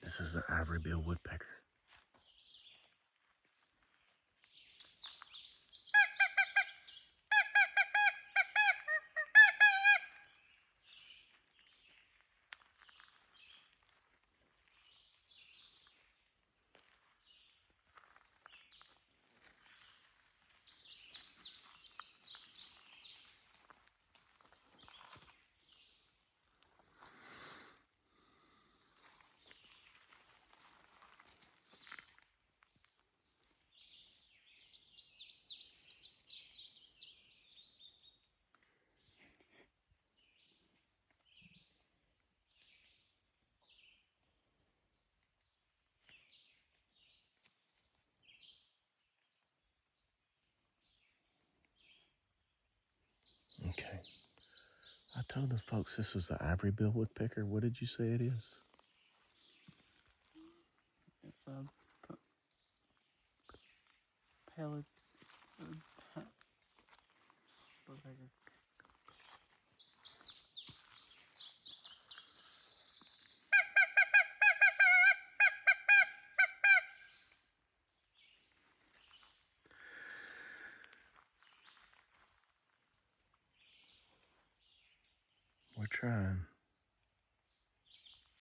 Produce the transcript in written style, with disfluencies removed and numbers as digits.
This is the ivory-billed woodpecker. Okay. I told the folks this was the ivory-billed woodpecker. What did you say it is? It's a pallid woodpecker. We're trying.